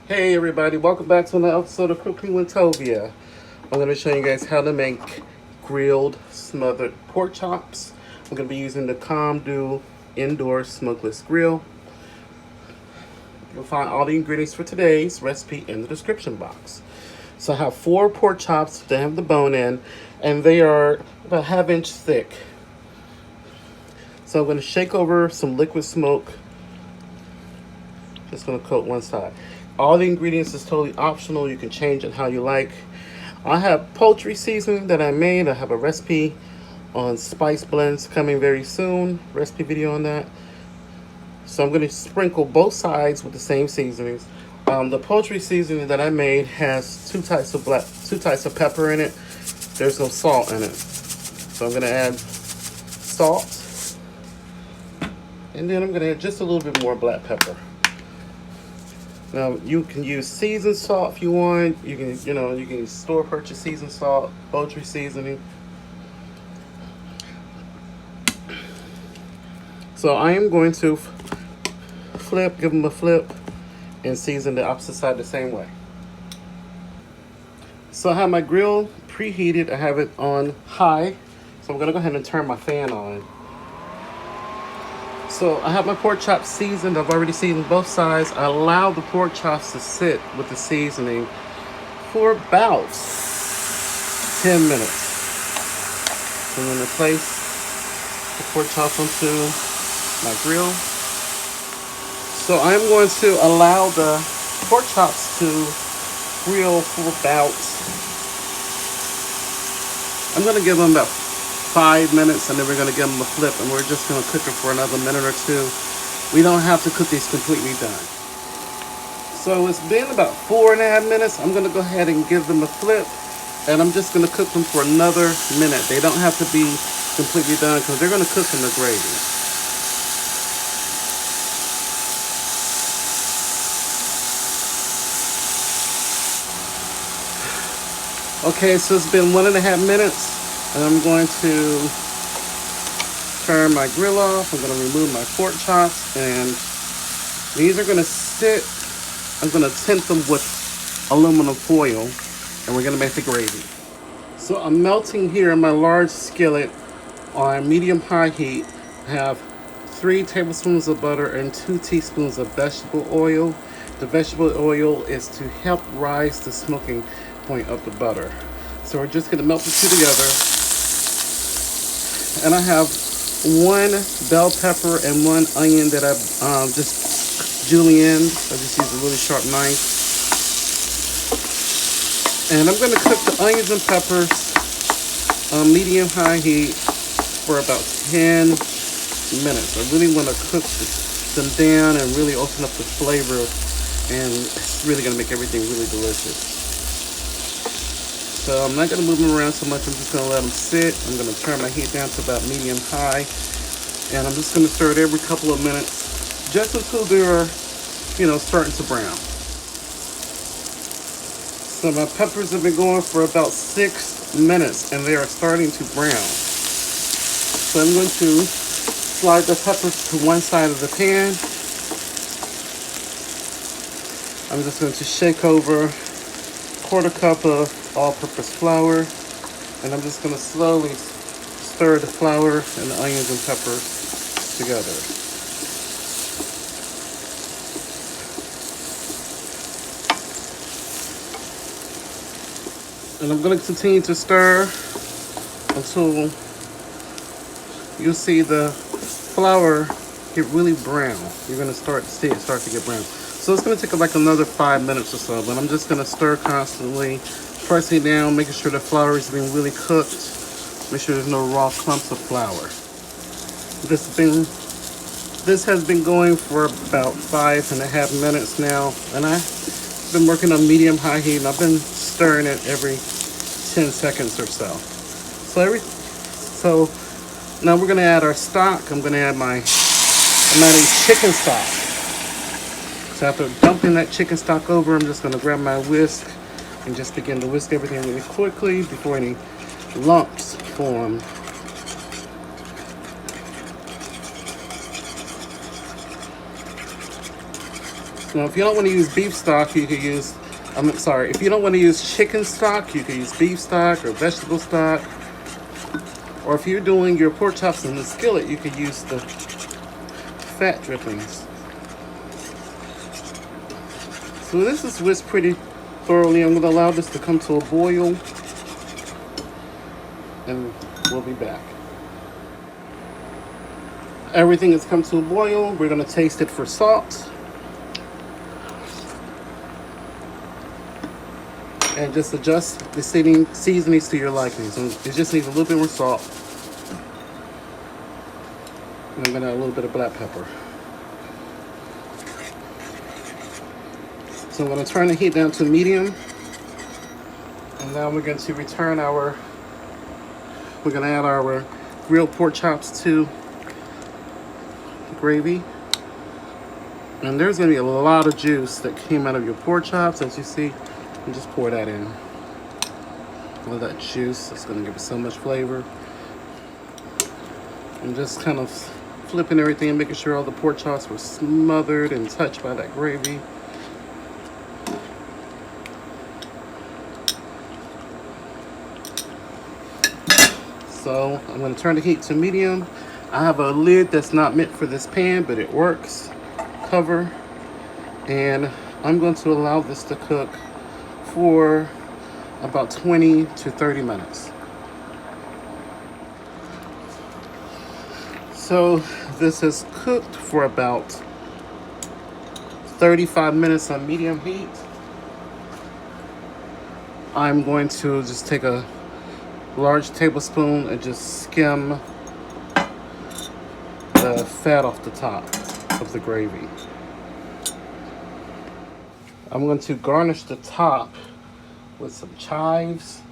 Hey everybody, welcome back to another episode of Cooking with Tovia. I'm going to show you guys how to make grilled smothered pork chops. I'm going to be using the CalmDo indoor smokeless grill. You'll find all the ingredients for today's recipe in the description box. So I have 4 pork chops that have the bone in, and they are about 1/2 inch thick. So I'm going to shake over some liquid smoke. Just going to coat one side. All the ingredients is totally optional. You can change it how you like. I have poultry seasoning that I made. I have a recipe on spice blends coming very soon. Recipe video on that. So I'm going to sprinkle both sides with the same seasonings. The poultry seasoning that I made has two types of pepper in it. There's no salt in it. So I'm going to add salt. And then I'm going to add just a little bit more black pepper. Now you can use seasoned salt if you want. You can use store purchase seasoned salt, poultry seasoning. So I am going to give them a flip, and season the opposite side the same way. So I have my grill preheated. I have it on high. So I'm gonna go ahead and turn my fan on. So I have my pork chops seasoned. I've already seasoned both sides. I allow the pork chops to sit with the seasoning for about 10 minutes. I'm going to place the pork chops onto my grill. So I'm going to allow the pork chops to grill for I'm going to give them about 5 minutes, and then we're going to give them a flip, and we're just going to cook it for another minute or two. We don't have to cook these completely done. So it's been about 4.5 minutes. I'm going to go ahead and give them a flip, and I'm just going to cook them for another minute. They don't have to be completely done because they're going to cook in the gravy. Okay, so it's been 1.5 minutes. And I'm going to turn my grill off. I'm going to remove my pork chops, and these are going to sit. I'm going to tint them with aluminum foil, and we're going to make the gravy. So I'm melting here in my large skillet on medium-high heat. I have 3 tablespoons of butter and 2 teaspoons of vegetable oil. The vegetable oil is to help rise the smoking point of the butter. So we're just going to melt the two together. And I have 1 bell pepper and 1 onion that I've just julienned. I just used a really sharp knife. And I'm going to cook the onions and peppers on medium-high heat for about 10 minutes. I really want to cook them down and really open up the flavor, and it's really going to make everything really delicious. So I'm not going to move them around so much. I'm just going to let them sit. I'm going to turn my heat down to about medium-high. And I'm just going to stir it every couple of minutes, just until they're, starting to brown. So my peppers have been going for about 6 minutes, and they are starting to brown. So I'm going to slide the peppers to one side of the pan. I'm just going to shake over 1/4 cup of all-purpose flour, and I'm just going to slowly stir the flour and the onions and peppers together. And I'm going to continue to stir until you see the flour get really brown. You're going to see it start to get brown. So it's going to take like another 5 minutes or so, but I'm just going to stir constantly, pressing down, making sure the flour is being really cooked. Make sure there's no raw clumps of flour. This has been going for about 5.5 minutes now, and I've been working on medium-high heat, and I've been stirring it every 10 seconds or so. So now we're going to add our stock. I'm adding chicken stock. So after dumping that chicken stock over, I'm just going to grab my whisk and just begin to whisk everything really quickly before any lumps form. Now, if you don't want to use beef stock, you could use, I'm sorry, if you don't want to use chicken stock, you could use beef stock or vegetable stock. Or if you're doing your pork chops in the skillet, you could use the fat drippings. So this is whisked pretty thoroughly. I'm going to allow this to come to a boil, and we'll be back. Everything has come to a boil. We're going to taste it for salt. And just adjust the seasonings to your liking. So it just needs a little bit more salt. And I'm going to add a little bit of black pepper. So I'm going to turn the heat down to medium. And now we're going to we're going to add our grilled pork chops to the gravy. And there's going to be a lot of juice that came out of your pork chops, as you see. And just pour that in. All of that juice is going to give it so much flavor. And just kind of flipping everything and making sure all the pork chops were smothered and touched by that gravy. So I'm going to turn the heat to medium. I have a lid that's not meant for this pan, but it works. Cover. And I'm going to allow this to cook for about 20 to 30 minutes. So this is cooked for about 35 minutes on medium heat. I'm going to just take a large tablespoon and just skim the fat off the top of the gravy. I'm going to garnish the top with some chives.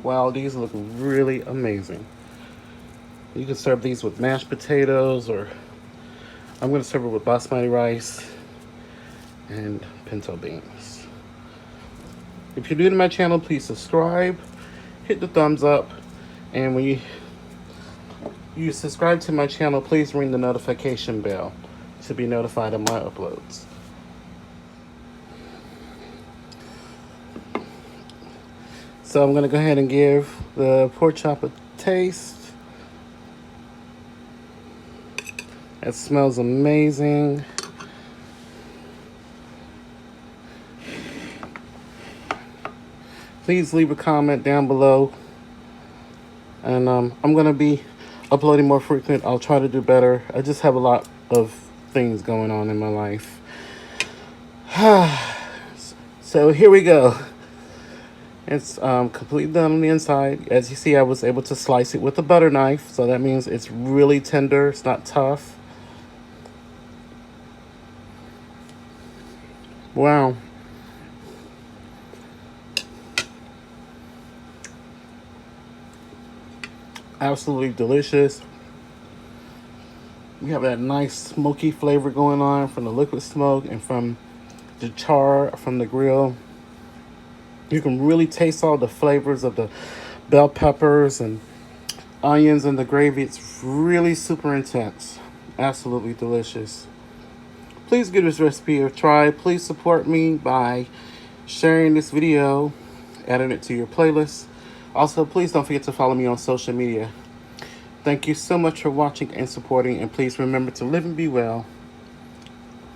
Wow, these look really amazing. You can serve these with mashed potatoes, or I'm going to serve it with basmati rice and pinto beans. If you're new to my channel, please subscribe, hit the thumbs up, and when you subscribe to my channel, please ring the notification bell to be notified of my uploads. So I'm going to go ahead and give the pork chop a taste. It smells amazing. Please leave a comment down below. And I'm going to be uploading more frequent. I'll try to do better. I just have a lot of things going on in my life. So here we go. It's completely done on the inside. As you see, I was able to slice it with a butter knife, so that means it's really tender. It's not tough. Wow. Absolutely delicious. We have that nice smoky flavor going on from the liquid smoke and from the char from the grill. You can really taste all the flavors of the bell peppers and onions in the gravy. It's really super intense. Absolutely delicious. Please give this recipe a try. Please support me by sharing this video, adding it to your playlist. Also, please don't forget to follow me on social media. Thank you so much for watching and supporting, and please remember to live and be well.